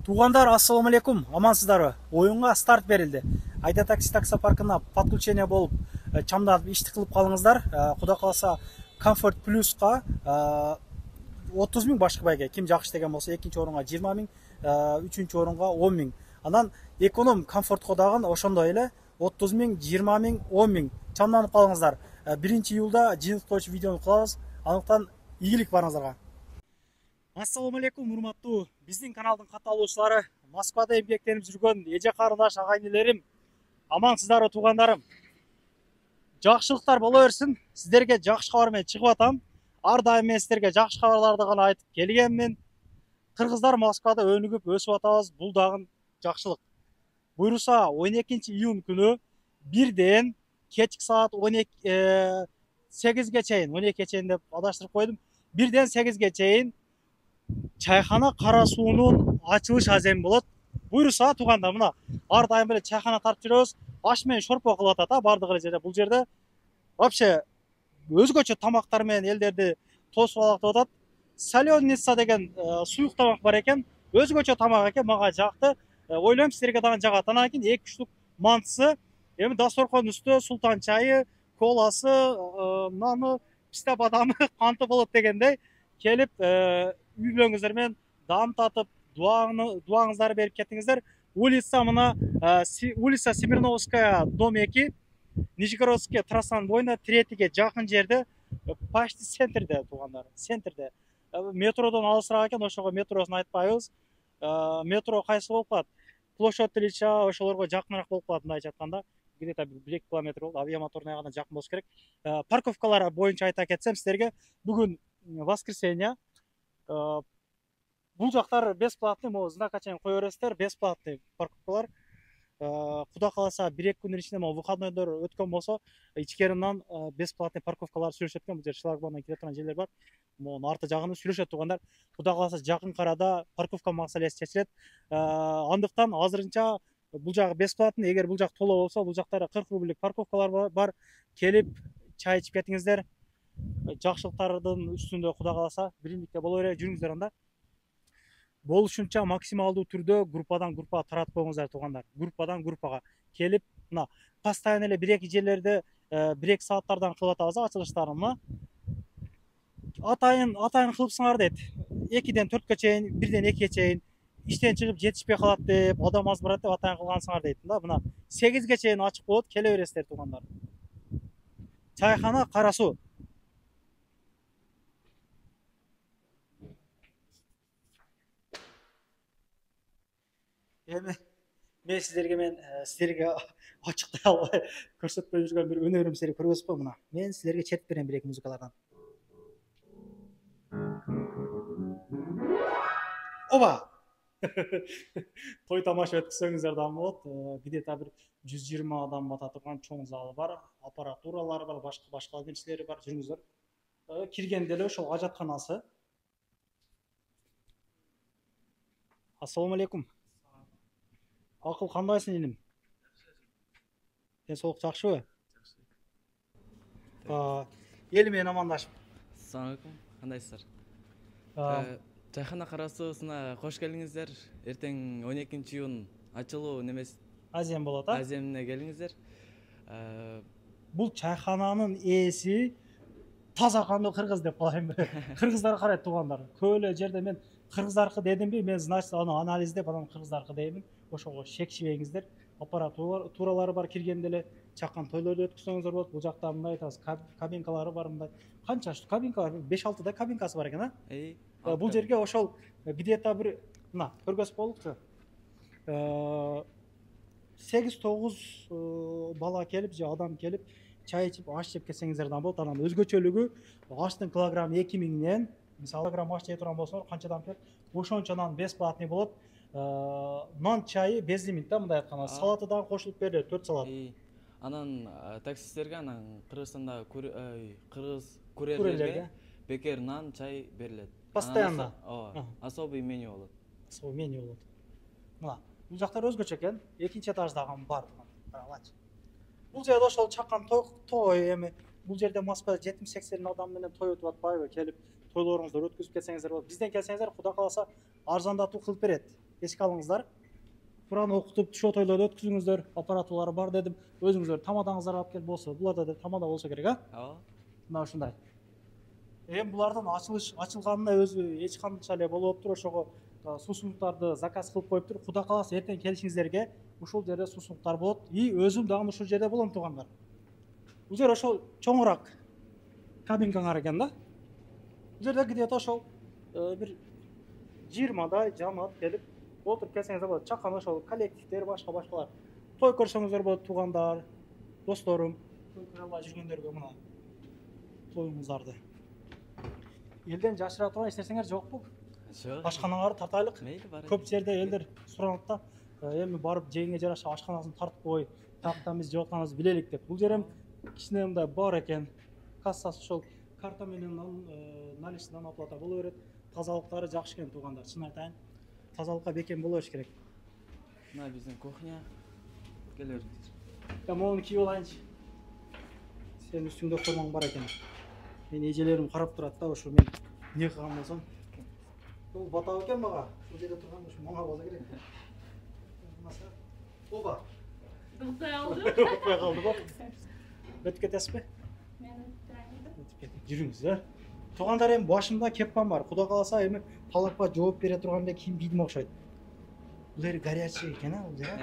Туғандар, ассаламу алейкум, амансыздарбы? Ойынға старт берілді. Айда такси таксопаркына подключение болып, чамдап ишти кылып калыңыздар. Куда калса Comfort Plus-ка 30 миң башкы байга. Ким жакшы деген болсо, экинчи орунга 20 миң, үчүнчү орунга 10 миң. Анан эконом комфортко дагы ошондой эле 30 миң, 20 миң, 10 миң. Чамданып калыңыздар. 1-июлда жыйынтыктоочу видеону кылабыз. Анықтан ийгилик барыңыздарга. Ассаламу алейкум, урматтуу биздин каналдын катталуучулары, Москвада эмгектенип жүргөн эже карындаш агайнелерим, амансыздарбы туугандарым. Жакшылыктар боло берсин. Сиздерге жакшы кабар менен чыгып атам. Ар дайым мен сиздерге жакшы кабарларды гана айтып келгенмин. Кыргыздар Москвада өнүгүп өсүп атабыз. Бул дагы жакшылык. Буйруса 12-июнь күнү бирден кечки саат 8ге чейин, 12ге чейин деп адаштырып койдум. Бирден 8ге чейин чайхана кара суунун ачылыш аземи болот. Буйруса туугандар, мына ар дайым эле чайхана тартып жүрөбүз. Аш менен шорпо кылып атат, бардык эле жерде. Бул жерде вообще өзгөчө тамактар менен элдерди тосуп алактап атат. Соленница деген суюк тамак бар экен. Өзгөчө тамак экен, мага жакты. Ойлойм сиздерге дагы жагат. Анан кийин 2-3 мантысы, эми дасторкон үстү султан чайы, коласы, наны, писта бадамы, канты болот дегендей келип үйлөрүңүздөр менен дам татып, дуаңыздарды берип кетиңиздер. Улица мына улица Смирновская, дом 2, Нижегородская трассанын боюнда, третиге жакын жерде, почти центрде туугандар, центрде. Метродон алысыраак экен, ошого метросун айтпайбыз. Метро кайсы болуп калат? Площадь Ильича ошолорго жакыныраак болуп калат, мындайча айтканда. Где-то 1 километр болду, авиамоторная гана жакын болуш керек. Парковкалар боюнча айта кетсем сиздерге, бүгүн воскресенье. Бул жактар бесплатный, могу знака чейин кое бересиздер, бесплатный парковкалар. Куда каласа 1-2 күн ичинде могу выходнойдор өткөн болсо, ичкеринен бесплатный парковкалар сүйлөшөт экен. Бул жер шлагбаумдан кире турган жерлер бар. Могу арты жагында сүйлөшөт туугандар. Куда каласа жакын карада парковка маселеси чечилет. Андыктан азырынча бул жагы бесплатный. Эгер бул жак толо болсо, бул жактарда 40 рублик парковкалар бар. Келип чай ичип кетиңиздер. Жакшылыктардын үстүндө куда каласа биримдикте боло бере жүрүңүздөр анда. Болушунча максималдуу түрдө группадан группага таратып коюңуздар туугандар. Группадан группага келип, мына постоянно эле 1-2 жерлерде 1-2 сааттардан кылып атабыз ачылыштарын. Мына атайын кылыпсыңар дейт. 2-ден 4-кө чейин, 1-ден 2-ге чейин иштен чыгып жетишпей калат деп, адам аз барат деп атайын кылгансыңар дейт да. Мына 8-ге чейин ачык болот, келе бересиздер туугандар. Чайхана кара суу. Эми мен сиздерге ачыктай албай көрсөтпөй жүргөн бир өнөрүм сиздерге көргөзүп коем. Мына мен сиздерге чертип берем 1-2 музыкалардан. Оба! Той тамаша өткөзсөңүздөр да болот. Где-то бир 120 адам бата турган чоң залы бар, аппаратуралары бар, башка нерселери бар. Жүрүңүздөр. Киргенде эле ошол ажатканасы. Ассаламу алейкум. Акыл кандайсың иним? Ден соолук жакшыбы? Жакшы. Эл менен амандашып. Ассаламу алейкум. Кандайсыздар? Чайхана кара суусуна кош келиңиздер. Эртең 12-июнь ачылуу немеси Азем болот, а? Аземине келиңиздер. Бул чайхананын ээси таза кандуу кыргыз деп калайын. Кыргыздар карайт туугандар. Көп эле жерде мен кыргыздаркы дедимби, мен значит аны анализдеп анан кыргыздаркы деймин. Ошого шекшибеңиздер. Аппаратуралары бар, киргенде эле чакан тойлорду өткөзсөңүздөр болот. Бул жакта мындай айтабыз, кабинкалары бар мындай. Канча кабинка бар? 5-6 да кабинкасы бар экен, а? Бул жерге ошол где-то бир мына көргөзүп болдукчу. 8-9 бала келип же адам келип чай ичип, аш жеп кетсеңиздер да болот. Анан өзгөчөлүгү аштын килограммы 2 миңден, мисалы килограмм аш жей турган болсоңор канчадан келет? Ошончонан бесплатный болот. Нан чайы безлимит да, мындай айтканда. Салаты дагы кошулуп берилет, 4 салат. Анан таксисттерге, анан Кыргызстанда кыргыз курьерлерге бекер нан, чай берилет. Постоянно. Особый меню болот. Особый меню болот. Мына бул жактар өзгөчө экен. 2-нчи этаждагы бар. Карагылачы. Бул жерде ошол чакан той эми бул жерде Москвада 70-80 адам менен той өтүп атпайбы? Келип тойлоруңузду өткөзүп кетсеңиздер болот. Бизден келсеңиздер, Куда каласа арзандатуу кылып берет. Еске алыңыздар. Құран оқытып, шо тойларды өткізіңіздер, аппаратуралары бар дедім. Өзіңіздер тамадаңыздар алып келіп болса, бұларда да тамада болса керек, а? Ооба. Мына ушундай. Эми булардын ачылганына өзү эч кандай эле болуп туруп, ошого суусундуктарды заказ кылып коюптур. Кудай кааласа эртең келишиңиздерге ушул жерде суусундуктар болот. И өзүм дагы ушул жерде болом туугандар. Бул жер ошол чоңураак кабинкаңар экен да. Бул жерде где-то ошол бир 20дай жамаат келип отуруп келсеңиздер болот. Чакан ошол коллективдер, башкалар. Той көрсөңүздөр болот, туугандар, досторум. Той көрө албай жүргөндөргө мына тоюңуздарды. Элден жашыра турган эч нерсеңер жокпу? Жок. Ашканаларды тартайлык. Мейли бар. Көп жерде элдер суранат да, эми барып жегиңе жараша ашканасын тартып кой, тактан биз жеп атканыбызды билелик деп. Бул жерем кичине мындай бар экен. Кассасы ошол карта менен наличныйдан оплата боло берет. Тазалыктары жакшы экен туугандар, чын айтайын. Тазалыкка бекем боло бериш керек. Мына биздин кухня. Келер. Я моуну кийип алайынчы. Сенин үстүңдө формаң бар экен. Мен эжелерим карап турат да, ошо мен эмне кылган болсом. Бул батабы экен мага. Бул жерде турган ушу мага болсо керек. Оба. Укпай калды. Укпай калды го. Өтүп кетесизби? Мен өтүп кетем. Жүрүңүздөр. Туугандар, эми башымда кепкам бар. Кудай кааласа эми талапка жооп бере турган эле кийим кийдим окшойт. Бул эри горячий экен, а, бул жер.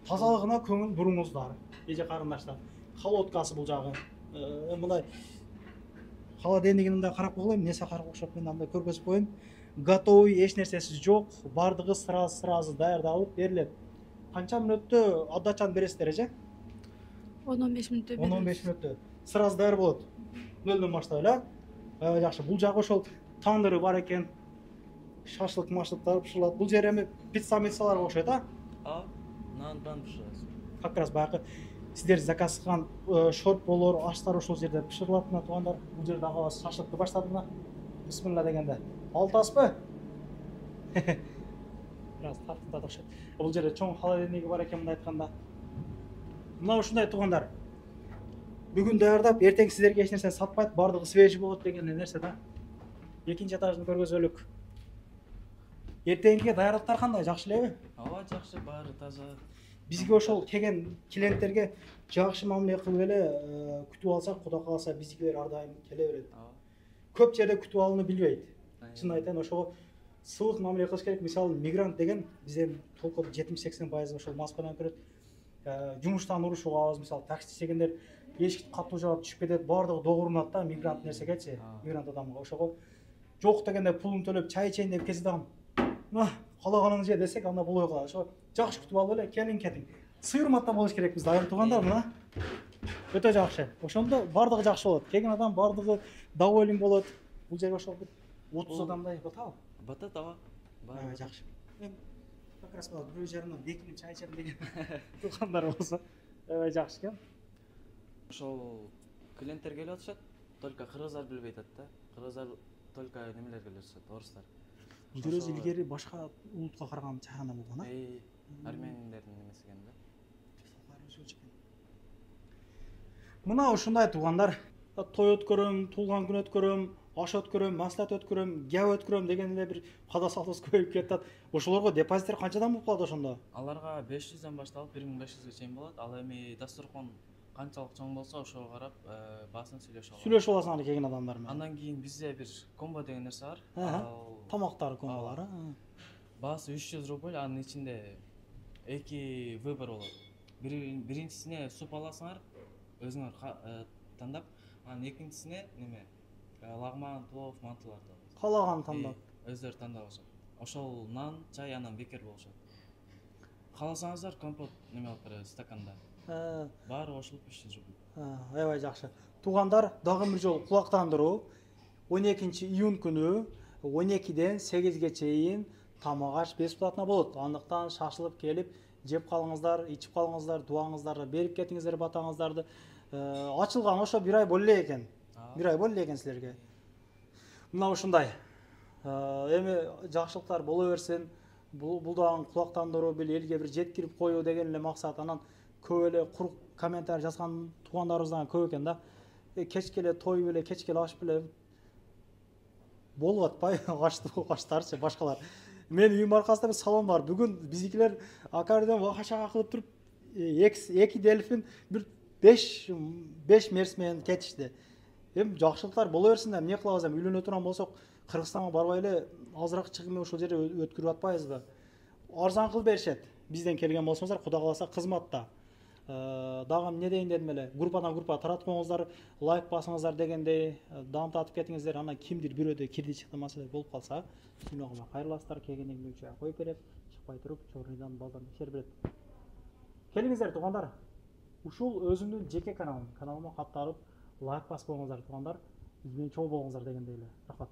Тазалыгына көңүл буруңуздар. Эже карындаштар. Колодкасы бул жагы. Мындай холодильнигин мындай карап койгула, эмнеси карап окшоп мен андай көргөзүп коеюн. Готовый, эч нерсеси жок. Бардыгы сразу даярдалып берилет. Канча мүнөттө отдачаны бересиздер, эже? 10-15 мүнөттө беребиз. 10-15 мүнөттө. Сразу даяр болот. Нөлдөн баштап эле. Жакшы. Бул жагы ошол тандыры бар экен. Шашлык, машлыктар пышырылат. Бул жер эми пицца-миссалар окшойт, а? А, нан пышырасыз. Как раз баягы сиздер заказ кылган шорполор, аштар ошол жерде пышырылат мына туугандар. Бул жерде агабыз шашлыкты баштады мына. Бисмилла дегенде. Алтаспы? Biraz тартып да окшойт. Бул жерде чоң холодильниги бар экен мындай айтканда. Мына ушундай туугандар. Бүгүн даярдап, эртең сиздерге эч нерсе сатпайт, бардыгы свежий болот деген нерсе да. Экинчи этажын көргөзөлүк. Эртеңге даярдыктар кандай, жакшы элеби? Ооба, жакшы, баары таза. Бизге ошол келген клиенттерге жакшы мамиле кылып эле күтүп алсак, Кудай кааласа биздикилер ар дайым келе берет. Көп жерде күтүп алууну билбейт. Чын айтайын, ошого сылык мамиле кылыш керек. Мисалы, мигрант деген бизден толком 70-80% ошол Москвадан көрөт. Жумуштан урушуп алабыз, мисалы, такси чегендер эшикти катуу жаап түшүп кетет, баардыгы догурунат да, мигрант нерсегечи, мигрант адамга. Ошого жок дегенде пулун төлөп чай ичейин деп келсе дагы, калаганыңды же десек, анда болбой калат. Ошо жакшы күтүп алып эле, келиң кетиң. Сый урматта болуш керек бизде, айым туугандар, мына. Өтө жакшы. Ошондо баардыгы жакшы болот. Келген адам баардыгы доволен болот. Бул жерге ошол 30 адамдай батабы? Батат, ооба. Баары Жакшы. Мен как раз бирөө жарымдан бекинип чай ичем деген туугандар болсо, жакшы экен. Ошол клиенттер келип атышат, только кыргыздар билбей атат да. Кыргыздар только немелер келип атышат, орустар. Бул жер өзү илгери башка улутка караган чайхана болгон, а? Армендердин немеси экен да. Мына ушундай туугандар. Той өткөрөм, туулган күн өткөрөм, аш өткөрөм, маслат өткөрөм, гәү өткөрөм деген эле бир када салтыбыз көбөйүп кетет. Ошолорго депозиттер канчадан болуп калат ошондо? Аларга 500дөн башталып 1500ге чейин болот. Ал эми дасторкон канчалык чоң болсо, ошого карап баасын сүйлөшүп алат. Сүйлөшүп аласың аны келген адамдар менен. Андан кийин бизде бир комбо деген нерсе бар. Тамактар комболору. Баасы 300 рубль, анын ичинде эки выбор болот. Биринчисине суп аласыңар, өзүңөр тандап, анан экинчисине неме, лагман, плов, мантыларды аласыңар. Калаган тандап. Өздөрү тандап алышат. Ошол нан, чай анан бекер болушат. Кааласаңыздар компот неме алып беребиз стаканда. Баары кошулуп 300 рубль. Аябай жакшы. Туугандар, дагы бир жолу кулактандыруу. 12-июнь күнү 12ден 8ге чейин тамак аш бесплатно болот. Андыктан шашылып келип, жеп калыңыздар, ичип калыңыздар, дуаңыздарды берип кетиңиздер батаңыздарды. Ачылган ошо 1 ай боло эле экен. 1 ай боло эле экен силерге. Мына ушундай. Эми жакшылыктар боло берсин. Бул дагы кулактандыруу, бил элге бир жеткирип коюу деген эле максат. Анан көп эле курук комментарий жазган туугандарыбыздан көп экен да. Кечке эле той беле, кечке эле аш беле болуп атпайбы? Аштарчы башкалар. Мен үйім арқасында бір салон бар. Бүгін біздікілер аккордеон ваха-шаха қылып тұрып, екі дельфин, бір 5 мерсмен кетішті. Жақшылықтар бола берсін, не қыла азам, үйлене тұрған болсақ, Қырғызстанға барбайлы азырақ шығымен ушул жерде өткөрүп атпайбызбы? Арзан кылып беришет. Бизден келген болсоңуздар, Кудай кааласа кызматта. Дагы не дейин дедим эле, группадан группа таратып коюңуздар, лайк басыңыздар дегендей, дамытып кетиңиздер. Ана кимдир бирөөдө кирди чыкты маселе болуп калса, сүйнөгүмө кайрыласыздар, келгенден кийин үчөө коюп берет, чыкпай туруп, чорныйдан балдан текшерип берет. Келиңиздер туугандар. Ушул өзүмдүн жеке каналыма катталып, лайк басып коюңуздар туугандар. Биз менен чогуу болуңуздар дегендей эле. Рахмат.